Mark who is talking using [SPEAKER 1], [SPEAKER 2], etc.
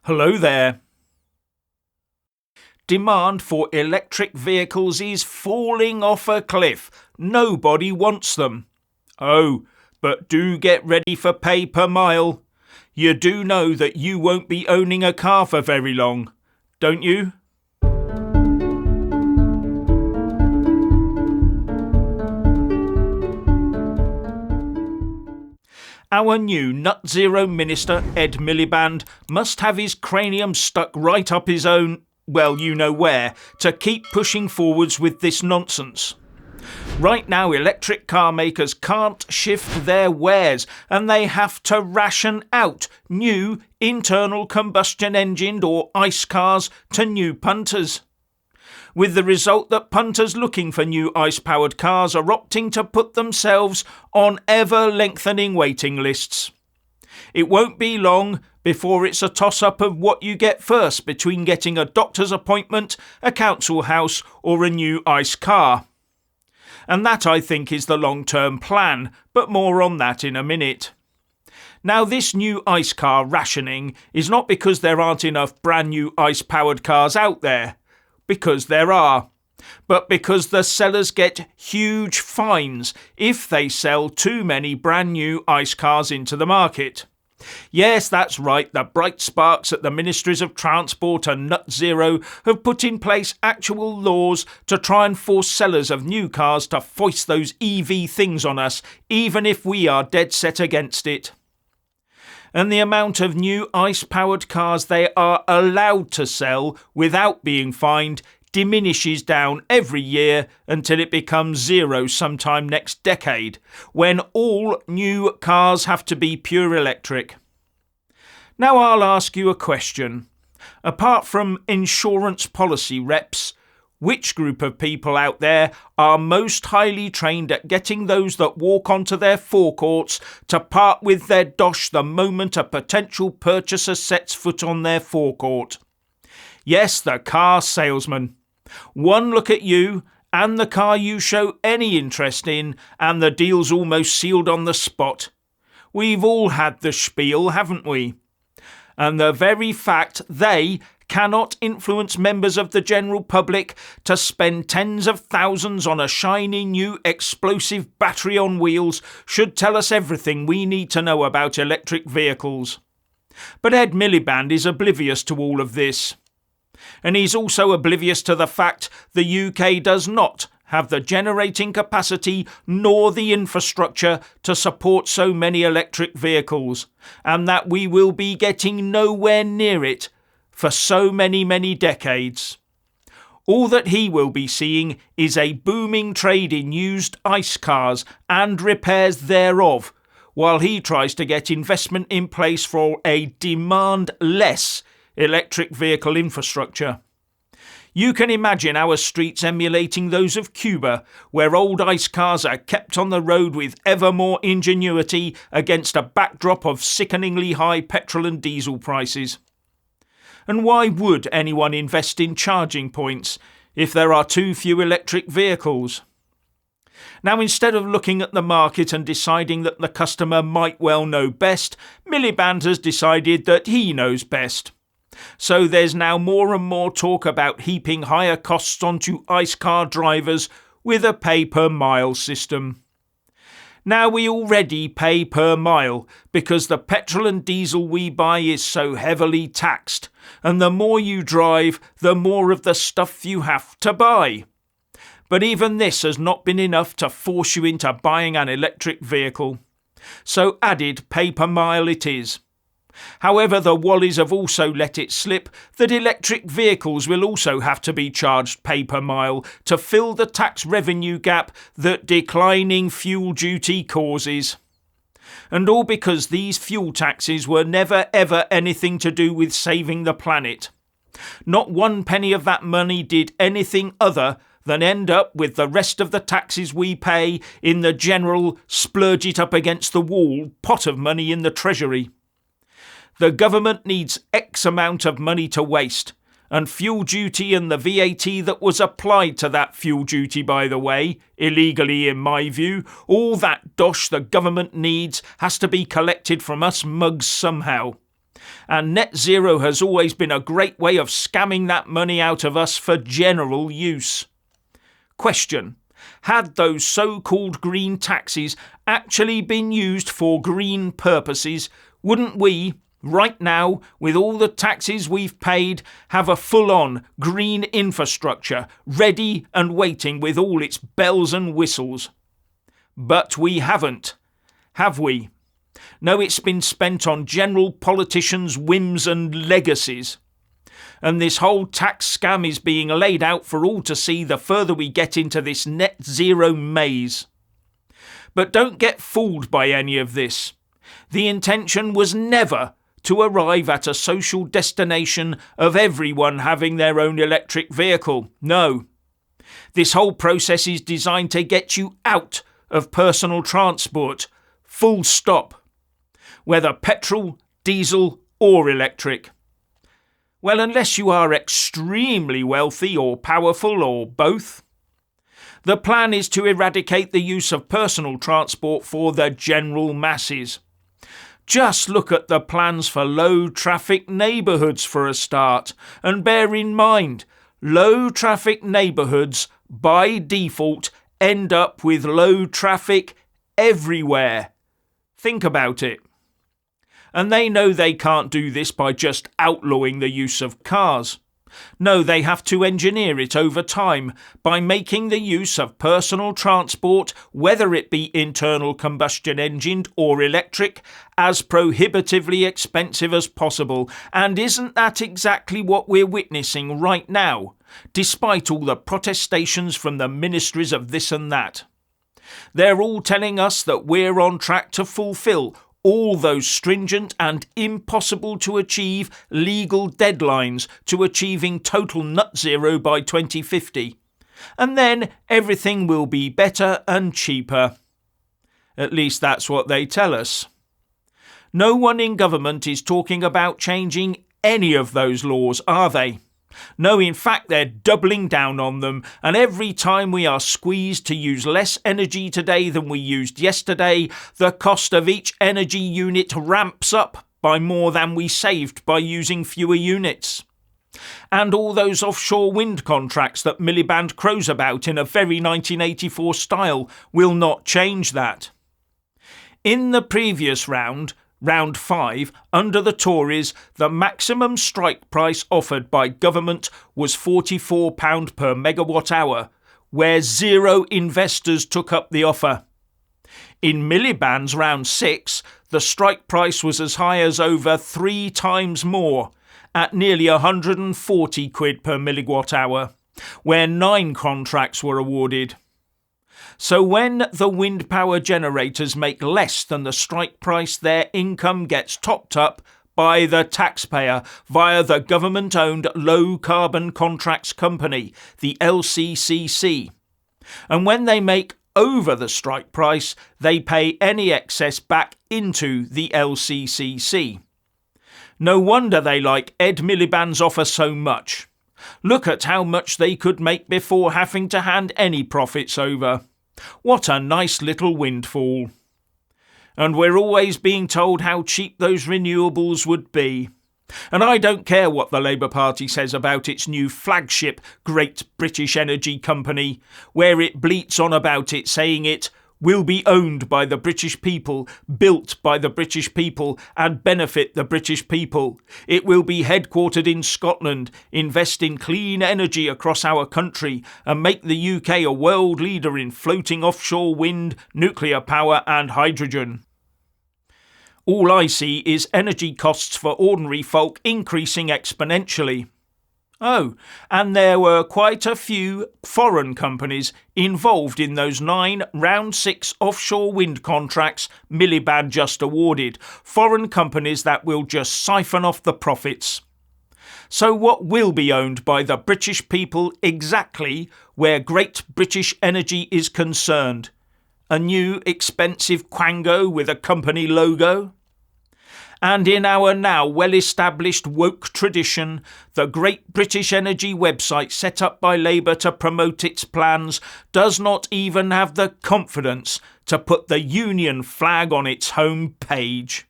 [SPEAKER 1] Hello there. Demand for electric vehicles is falling off a cliff. Nobody wants them. Oh, but do get ready for pay per mile. You do know that you won't be owning a car for very long, don't you? Our new Nut Zero Minister, Ed Miliband, must have his cranium stuck right up his own, well, you know where, to keep pushing forwards with this nonsense. Right now, electric car makers can't shift their wares and they have to ration out new internal combustion engined or ICE cars to new punters. With the result that punters looking for new ICE-powered cars are opting to put themselves on ever-lengthening waiting lists. It won't be long before it's a toss-up of what you get first between getting a doctor's appointment, a council house or a new ICE car. And that, I think, is the long-term plan, but more on that in a minute. Now, this new ICE car rationing is not because there aren't enough brand new ICE-powered cars out there, because there are, but because the sellers get huge fines if they sell too many brand new ICE cars into the market. Yes, that's right, the bright sparks at the Ministries of Transport and Nut Zero have put in place actual laws to try and force sellers of new cars to foist those EV things on us, even if we are dead set against it. And the amount of new ICE-powered cars they are allowed to sell without being fined diminishes down every year until it becomes zero sometime next decade, when all new cars have to be pure electric. Now I'll ask you a question. Apart from insurance policy reps, which group of people out there are most highly trained at getting those that walk onto their forecourts to part with their dosh the moment a potential purchaser sets foot on their forecourt? Yes, the car salesman. One look at you and the car you show any interest in and the deal's almost sealed on the spot. We've all had the spiel, haven't we? And the very fact they cannot influence members of the general public to spend tens of thousands on a shiny new explosive battery on wheels should tell us everything we need to know about electric vehicles. But Ed Miliband is oblivious to all of this. And he's also oblivious to the fact the UK does not have the generating capacity nor the infrastructure to support so many electric vehicles, and that we will be getting nowhere near it for so many decades. All that he will be seeing is a booming trade in used ICE cars and repairs thereof, while he tries to get investment in place for a demand-less electric vehicle infrastructure. You can imagine our streets emulating those of Cuba, where old ICE cars are kept on the road with ever more ingenuity against a backdrop of sickeningly high petrol and diesel prices. And why would anyone invest in charging points if there are too few electric vehicles? Now, instead of looking at the market and deciding that the customer might well know best, Miliband has decided that he knows best. So there's now more and more talk about heaping higher costs onto ICE car drivers with a pay-per-mile system. Now, we already pay per mile because the petrol and diesel we buy is so heavily taxed, and the more you drive, the more of the stuff you have to buy. But even this has not been enough to force you into buying an electric vehicle. So added pay per mile it is. However, the Wallies have also let it slip that electric vehicles will also have to be charged pay per mile to fill the tax revenue gap that declining fuel duty causes. And all because these fuel taxes were never ever anything to do with saving the planet. Not one penny of that money did anything other than end up with the rest of the taxes we pay in the general splurge it up against the wall pot of money in the Treasury. The government needs X amount of money to waste, and fuel duty and the VAT that was applied to that fuel duty, by the way, illegally in my view, all that dosh the government needs has to be collected from us mugs somehow. And net zero has always been a great way of scamming that money out of us for general use. Question: had those so-called green taxes actually been used for green purposes, wouldn't we, right now, with all the taxes we've paid, have a full-on green infrastructure ready and waiting with all its bells and whistles? But we haven't, have we? No, it's been spent on general politicians' whims and legacies. And this whole tax scam is being laid out for all to see the further we get into this net zero maze. But don't get fooled by any of this. The intention was never to arrive at a social destination of everyone having their own electric vehicle. No. This whole process is designed to get you out of personal transport. Full stop. Whether petrol, diesel or electric. Well, unless you are extremely wealthy or powerful or both. The plan is to eradicate the use of personal transport for the general masses. Just look at the plans for low traffic neighbourhoods for a start, and bear in mind, low traffic neighbourhoods by default end up with low traffic everywhere. Think about it. And they know they can't do this by just outlawing the use of cars. No, they have to engineer it over time by making the use of personal transport, whether it be internal combustion engined or electric, as prohibitively expensive as possible. And isn't that exactly what we're witnessing right now, despite all the protestations from the ministries of this and that? They're all telling us that we're on track to fulfil all those stringent and impossible to achieve legal deadlines to achieving total nut zero by 2050. And then everything will be better and cheaper. At least that's what they tell us. No one in government is talking about changing any of those laws, are they? No, in fact, they're doubling down on them, and every time we are squeezed to use less energy today than we used yesterday, the cost of each energy unit ramps up by more than we saved by using fewer units. And all those offshore wind contracts that Miliband crows about in a very 1984 style will not change that. In the previous round, Round 5, under the Tories, the maximum strike price offered by government was £44 per megawatt hour, where 0 investors took up the offer. In Miliband's Round 6, the strike price was as high as over 3 times more, at nearly 140 quid per megawatt hour, where 9 contracts were awarded. So when the wind power generators make less than the strike price, their income gets topped up by the taxpayer via the government-owned Low Carbon Contracts Company, the LCCC. And when they make over the strike price, they pay any excess back into the LCCC. No wonder they like Ed Miliband's offer so much. Look at how much they could make before having to hand any profits over. What a nice little windfall. And we're always being told how cheap those renewables would be. And I don't care what the Labour Party says about its new flagship Great British Energy Company, where it bleats on about it, saying it will be owned by the British people, built by the British people, and benefit the British people. It will be headquartered in Scotland, invest in clean energy across our country, and make the UK a world leader in floating offshore wind, nuclear power and hydrogen. All I see is energy costs for ordinary folk increasing exponentially. Oh, and there were quite a few foreign companies involved in those 9 Round 6 offshore wind contracts Miliband just awarded. Foreign companies that will just siphon off the profits. So what will be owned by the British people exactly where Great British Energy is concerned? A new expensive Quango with a company logo? And in our now well-established woke tradition, the Great British Energy website set up by Labour to promote its plans does not even have the confidence to put the Union flag on its home page.